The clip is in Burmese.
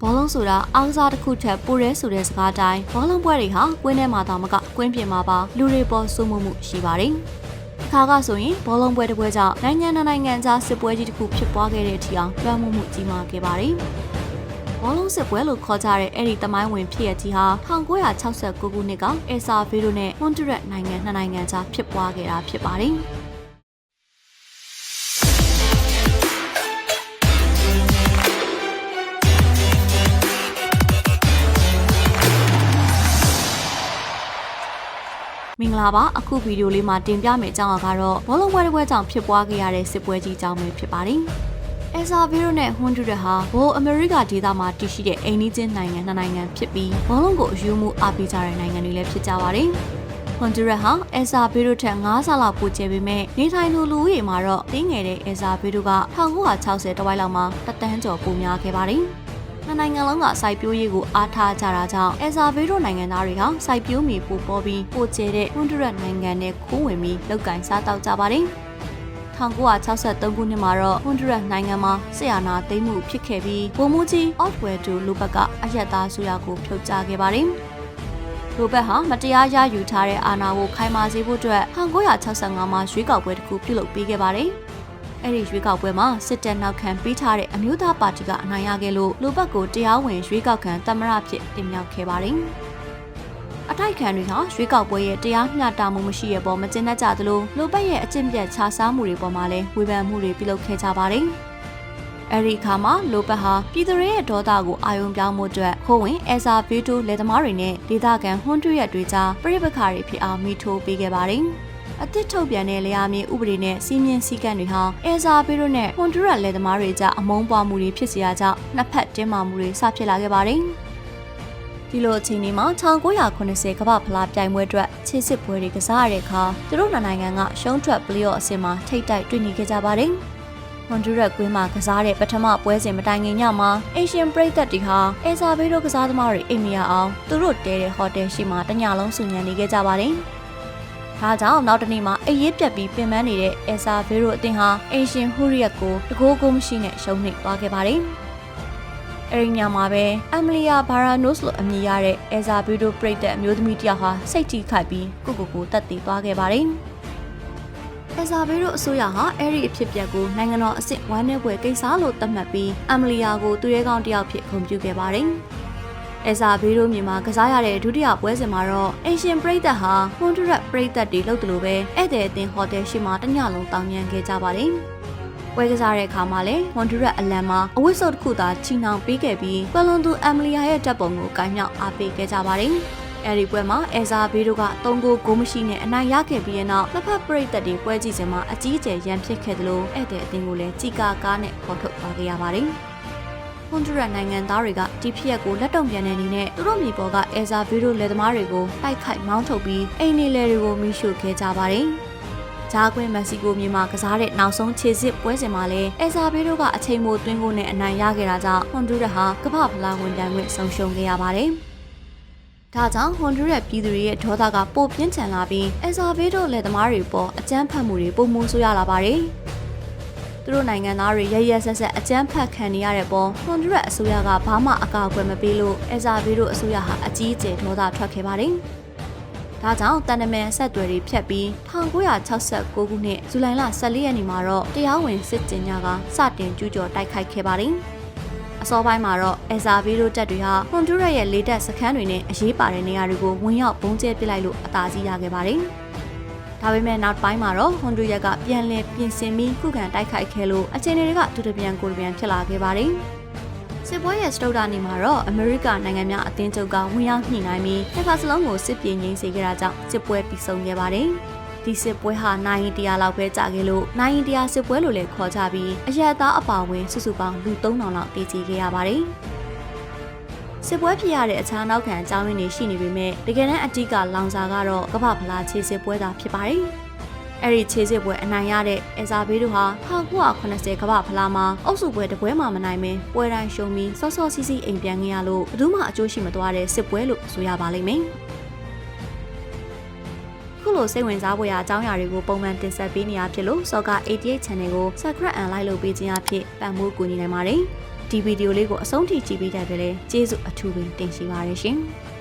ဘောလုံးဆိုတာအားကစားတစ်ခုထက်ပိုရဲဆိုတဲ့စကားတိုင်းဘောလုံးပွဲတွေဟာကွင်းထဲမှာတောင်မကကွင်းပြင်မှာပါလူတွေပေါ်စိုးမှုရှိပါတယ်။အခါကဆိုရင်ဘောလုံးပွဲတစ်ပွဲကြောင့်နိုင်ငံကြားစစ်ပွဲကြီးတစ်ခုဖြစ်ပွားခဲ့တဲ့အထိအောင်လွှမ်းမိုးမှုကြီးမားခဲ့ပါတယ်။ဘောလုံးစစ်ပွဲလို့ခေါ်ကြတဲ့အဲ့ဒီတမိုင်းဝင်ဖြစ်ရကြီးဟာ1969ခုနှစ်ကအယ်ဆာဗီဒိုနဲ့ဟွန်ဒူရက်နိုင်ငံနှစ်နိုင်ငံကြားဖြစ်ပွားခဲ့တာဖြစ်ပါတယ်။မင်္ဂလာပါအခုဗီဒီယိုလေးမှာတင်ပြမယ့်အကြောင်းအရာကတော့ဘောလုံးပွဲတစ်ပွဲကြောင့်ဖြစ်ပွားခဲ့ရတဲ့စစ်ပွဲကြီးအကြောင်းပဲဖြစ်ပါတယ်။အယ်ဆာဗီဒိုနဲ့ဟွန်ဒူရက်ဟာဘိုးအမေရိကဒေသမှာတည်ရှိတဲ့အိမ်နီးချင်းနိုင်ငံနှစ်နိုင်ငံဖြစ်ပြီးဘောလုံးကိုအယူမှုအားပေးကြတဲ့နိုင်ငံတွေလည်းဖြစ်ကြပါတယ်။ဟွန်ဒူရက်ဟာအယ်ဆာဗီဒိုထက်9ဆလောက်ပိုကျယ်ပေမဲ့နေထိုင်သူလူဦးရေမှာတော့တင်းငယ်တဲ့အယ်ဆာဗီဒိုက1960တဝိုက်လောက်မှာတသန်းကျော်ပိုများခဲ့ပါတယ်။နှစ်နိုင်ငံလုံးကစိုက်ပျိုးရေးကိုအားထားကြတာကြောင့်အယ်ဆာဗီဒိုနိုင်ငံသားတွေဟာစိုက်ပျိုးမြေပိုပေါ်ပြီးပိုကျတဲ့ဟွန်ဒူရက်နိုင်ငံနဲ့ခိုးဝင်ပြီးလောက်ကင်စားတောက်ကြပါတယ်။1963ခုနှစ်မှာတော့ဟွန်ဒူရက်နိုင်ငံမှာစစ်အာဏာသိမ်းမှုဖြစ်ခဲ့ပြီးဗိုလ်မှူးကြီးအော့ဝယ်ဒူလူဘက်ကအယက်သားဆိုရကိုဖြုတ်ချခဲ့ပါတယ်။လူဘက်ဟာမတရားရယူထားတဲ့အာဏာကိုခိုင်မာစေဖို့အတွက်1965မှာရွေးကောက်ပွဲတစ်ခုပြုလုပ်ပေးခဲ့ပါတယ်။အဲ့ဒီရွေးကောက်ပွဲမှာစစ်တပ်နောက်ခံပေးထားတဲ့အမျိုးသားပါတီကအနိုင်ရခဲ့လို့လူဘက်ကိုတရားဝင်ရွေးကောက်ခံသမ္မတဖြစ်တင်မြှောက်ခဲ့ပါတယ်။အတိုက်ခံတွေဟာရွေးကောက်ပွဲရဲ့တရားမျှတမှုမရှိတဲ့ပေါ်မကျေနပ်ကြသလိုလူဘက်ရဲ့အကျင့်ပြတ်ခြားစားမှုတွေပေါ်မှာလည်းဝေဖန်မှုတွေပြုလုပ်ခဲ့ကြပါတယ်။အဲ့ဒီအခါမှာလူဘက်ဟာပြည်သူတွေရဲ့ဒေါသကိုအာရုံပြောင်းမှုအတွက်ခိုးဝင်အယ်ဆာဗီဒိုလက်သမားတွေနဲ့ဒေသခံဟွန်ဒူရက်တွေကြားပြိပခါတွေဖြစ်အောင်မိထိုးပေးခဲ့ပါတယ်။အသစ်ထုတ်ပြန်တဲ့လျာမြေဥပဒေနဲ့စီးမြင်စည်းကမ်းတွေဟာအယ်ဆာဗီဒိုနဲ့ဟွန်ဒူရက်လက်သမားတွေကြားအမုန်းပွားမှုတွေဖြစ်စေရကြောင်းနှစ်ဖက်တင်းမာမှုတွေစဖြစ်လာခဲ့ပါတယ်။ဒီလိုအချိန်ဒီမှာ1980ကမ္ဘာဖလားပြိုင်ပွဲအတွက်ခြေစစ်ပွဲတွေကစားရတဲ့အခါသူတို့နိုင်ငံကရှုံးထွက်ပလီအော့အဆင့်မှာထိပ်တိုက်တွေ့နေခဲ့ကြပါတယ်။ဟွန်ဒူရက်ကွင်းမှာကစားတဲ့ပထမပွဲစဉ်မတိုင်ခင်ညမှာအေရှန်ပရိသတ်တွေဟာအယ်ဆာဗီဒိုကစားသမားတွေအိမ်မရအောင်သူတို့တဲတဲ့ဟိုတယ်ရှိမှတညလုံးစုညံနေခဲ့ကြပါတယ်။ဒါကြောင့်နောက်တနေ့မှာအေးရပြက်ပြီးပင်ပန်းနေတဲ့အယ်ဆာဗီဒိုအသင်းဟာအေရှင်ဟူရီယက်ကိုတကိုးကိုမရှိနဲ့ရှုံးနိမ့်သွားခဲ့ပါတယ်။အဲဒီညမှာပဲအမလီယာဘာရာနို့စ်လို့အမည်ရတဲ့အယ်ဆာဗီဒိုပရိသတ်အမျိုးသမီးတစ်ယောက်ဟာစိတ်ကြီးခိုက်ပြီးကိုတက်တည်သွားခဲ့ပါတယ်။အယ်ဆာဗီဒိုအစိုးရဟာအဲဒီအဖြစ်အပျက်ကိုနိုင်ငံတော်အဆင့်ဝမ်းနည်းပွဲကိစ္စလို့သတ်မှတ်ပြီးအမလီယာကိုသူရဲကောင်းတစ်ယောက်ဖြစ်ဂုဏ်ပြုခဲ့ပါတယ်။အယ်ဆာဗီဒိုမြေမှာကစားရတဲ့ဒုတိယပွဲစဉ်မှာတော့အေရှင်ပရိသတ်ဟာဟွန်ဒူရက်ပရိသတ်တွေလှုပ်တယ်လို့ပဲဧည့်သည်အသင်းဟိုတယ်ရှိမှတညလုံးတောင်းရန်ခဲ့ကြပါတယ်။ပွဲကစားတဲ့အခါမှာလည်းဟွန်ဒူရက်အလံမှာအဝတ်စုပ်တစ်ခုသာချီနှောင်ပေးခဲ့ပြီးကွယ်လွန်သူအမလီယာရဲ့တပ်ပုံကိုကိုင်မြောက်အားပေးခဲ့ကြပါတယ်။အဲဒီပွဲမှာအယ်ဆာဗီဒိုက3ဂိုးကိုမရှိနဲ့အနိုင်ရခဲ့ပြီးတဲ့နောက်နှစ်ဖက်ပရိသတ်တွေပွဲကြည့်စဉ်မှာအကြီးအကျယ်ရန်ဖြစ်ခဲ့တယ်လို့ဧည့်သည်အသင်းကိုလည်းကြီးကားကားနဲ့ခေါ်ထုတ်သွားခဲ့ရပါတယ်။ဟွန်ဒူရက်နိုင်ငံသားတွေကဒီဖြစ်ရပ်ကိုလက်တုံ့ပြန်တဲ့အနေနဲ့သူတို့မြေပေါ်ကအယ်ဆာဗီဒိုလက်သမားတွေကိုတိုက်ခိုက်မောင်းထုတ်ပြီးအိမ်နေလေတွေကိုမိရှုခဲ့ကြပါတယ်။ဂျာကွင်းမက္ကဆီကိုမြေမှာကစားတဲ့နောက်ဆုံးခြေစစ်ပွဲစဉ်မှာလည်းအယ်ဆာဗီဒိုကအချိန်မိုသွင်းဖို့နဲ့အနိုင်ရခဲ့တာကြောင့်ဟွန်ဒူရက်ဟာကမ္ဘာဖလားဝင်ပြိုင်ခွင့်ဆုံးရှုံးခဲ့ရပါတယ်။ဒါကြောင့်ဟွန်ဒူရက်ပြည်သူတွေရဲ့ဒေါသကပိုပြင်းထန်လာပြီးအယ်ဆာဗီဒိုလက်သမားတွေပေါ်အကြမ်းဖက်မှုတွေပုံမှုဆိုးရလာပါတယ်။သူတို့နိုင်ငံသားတွေရရဆက်ဆက်အကြမ်းဖက်ခံနေရတဲ့ပေါ်ဟွန်ဒူရက်အစိုးရကဘာမှအကာအကွယ်မပေးလို့အယ်ဆာဗီဒိုအစိုးရဟာအကြီးအကျယ်ဒေါသထွက်ခဲ့ပါတယ်။ဒါကြောင့်တန်တမန်ဆက်သွယ်တွေဖြတ်ပြီး1969ခုနှစ်ဇူလိုင်လ14ရက်နေ့မှာတော့တရားဝင်စစ်ကြေညာကစတင်ကျူးကျော်တိုက်ခိုက်ခဲ့ပါတယ်။အစောပိုင်းမှာတော့အယ်ဆာဗီဒိုတပ်တွေဟာဟွန်ဒူရက်ရဲ့လေတပ်စခန်းတွေနဲ့အရေးပါတဲ့နေရာတွေကိုဝင်ရောက်ပုံကျဲပစ်လိုက်လို့အသာစီးရခဲ့ပါတယ်။ဒါပေမဲ့နောက်ပိုင်းမှာတော့ဟွန်ဒူရက်ကပြန်လည်ပြင်ဆင်ပြီးခုခံတိုက်ခိုက်ခဲ့လို့အခြေအနေတွေကတူတပြန်ကိုပြန်ဖြစ်လာခဲ့ပါတယ်။စစ်ပွဲရဲ့စတုဒ္ဓနေ့မှာတော့အမေရိကနိုင်ငံများအသင်းချုပ်ကဝင်ရောက်ညှိနှိုင်းပြီးတစ်ခါစလုံးကိုစစ်ပြေငြိမ်းစေခဲ့တာကြောင့်စစ်ပွဲပြီးဆုံးခဲ့ပါတယ်။ဒီစစ်ပွဲဟာနိုင်100လောက်ပဲကြာခဲ့လို့နိုင်100စစ်ပွဲလို့လည်းခေါ်ကြပြီးအရက်သားအပါအဝင်စုစုပေါင်းလူ3000လောက်တည်ကြည်ခဲ့ရပါတယ်။စစ်ပွဲဖြစ်ရတဲ့အခြားနောက်ခံအကြောင်းရင်းတွေရှိနေပေမဲ့တကယ်တမ်းအတိကလောင်စာကတော့ကမ္ဘာဖလားခြေစစ်ပွဲသာဖြစ်ပါတယ်။အဲ့ဒီခြေစစ်ပွဲအနိုင်ရတဲ့အယ်ဆာဗီဒိုဟာ1980ကမ္ဘာဖလားမှာအုပ်စုပွဲတစ်ပွဲမှမနိုင်ဘဲပွဲတိုင်းရှုံးပြီးစောစောစီးစီးအိမ်ပြန်ခဲ့ရလို့ဘယ်သူမှအကျိုးရှိမသွားတဲ့စစ်ပွဲလို့ဆိုရပါလိမ့်မယ်။ခုလိုစိတ်ဝင်စားဖွယ်ရာအကြောင်းအရာတွေကိုပုံမှန်တင်ဆက်ပေးနေရဖြစ်လို့ Soccer 88 Channel ကို Subscribe and Like လုပ်ပေးခြင်းအဖြစ်ပံ့ပိုးကူညီနိုင်ပါတယ်။ ဒီဗီဒီယိုလေးကိုအဆုံးထိကြည့်ပေးတဲ့အတွက်လည်းကျေးဇူးအထူးပဲတင်ရှိပါရရှင်။